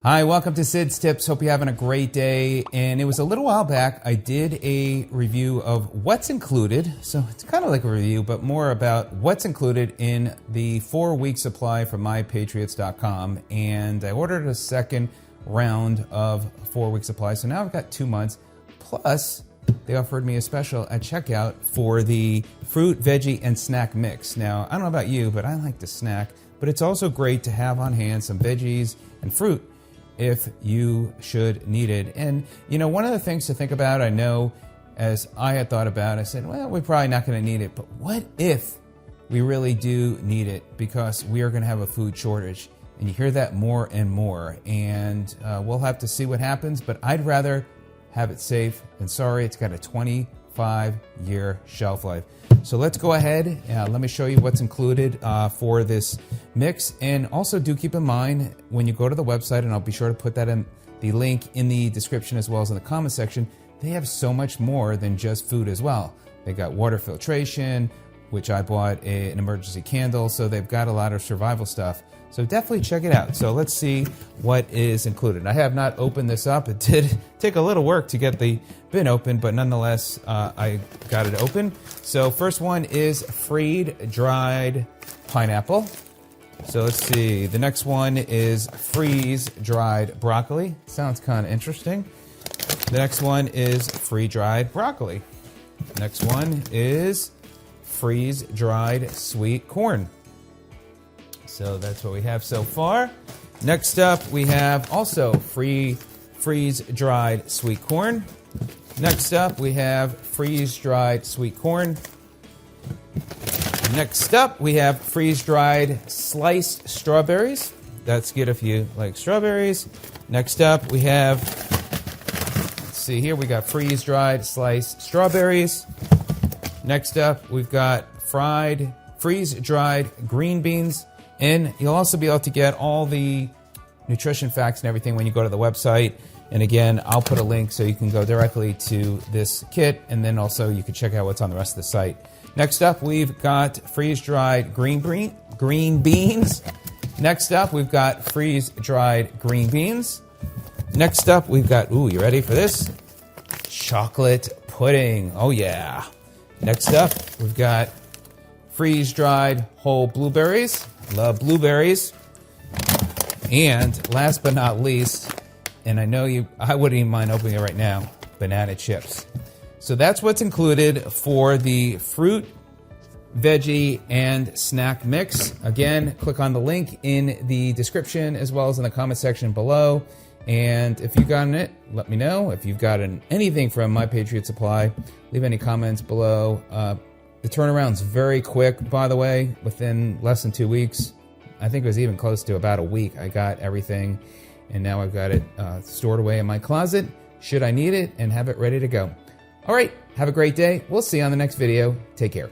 Hi, welcome to Sid's Tips. Hope you're having a great day. And it was a little while back, I did a review of what's included. So it's kind of like a review, but more about what's included in the 4-week supply from mypatriots.com. And I ordered a second round of 4-week supply. So now I've got 2 months. Plus, they offered me a special at checkout for the fruit, veggie, and snack mix. Now, I don't know about you, but I like to snack. But it's also great to have on hand some veggies and fruit if you should need it. And, you know, one of the things to think about, I know, as I had thought about, I said, well, we're probably not going to need it. But what if we really do need it? Because we are going to have a food shortage. And you hear that more and more. And we'll have to see what happens. But I'd rather have it safe than sorry. It's got a 25-year shelf life. So let's go ahead. Let me show you what's included for this mix. And also do keep in mind when you go to the website, and I'll be sure to put that in the link in the description as well as in the comment section, they have so much more than just food as well. They got water filtration, which I bought an emergency candle. So they've got a lot of survival stuff. So definitely check it out. So let's see what is included. I have not opened this up. It did take a little work to get the bin open, but nonetheless, I got it open. So first one is freeze-dried pineapple. So let's see. The next one is freeze-dried broccoli. Sounds kind of interesting. The next one is freeze-dried broccoli. Next one is freeze-dried sweet corn. So that's what we have so far. Next up, we have also freeze-dried sweet corn. Next up, we have freeze-dried sweet corn. Next up, we have freeze-dried sliced strawberries. That's good if you like strawberries. Next up, we have, let's see here, we got freeze-dried sliced strawberries. Next up, we've got freeze-dried green beans. And you'll also be able to get all the nutrition facts and everything when you go to the website. And again, I'll put a link so you can go directly to this kit, and then also you can check out what's on the rest of the site. Next up, we've got freeze-dried green beans. Next up, we've got freeze-dried green beans. Next up, we've got, ooh, you ready for this? Chocolate pudding. Oh, yeah. Next up, we've got freeze-dried whole blueberries. Love blueberries. And last but not least, and I know I wouldn't even mind opening it right now, banana chips. So that's what's included for the fruit, veggie, and snack mix. Again, click on the link in the description as well as in the comment section below. And if you've gotten it, let me know. If you've gotten anything from My Patriot Supply, leave any comments below. The turnaround's very quick, by the way, within less than 2 weeks. I think it was even close to about a week. I got everything, and now I've got it stored away in my closet, should I need it, and have it ready to go. All right, have a great day. We'll see you on the next video. Take care.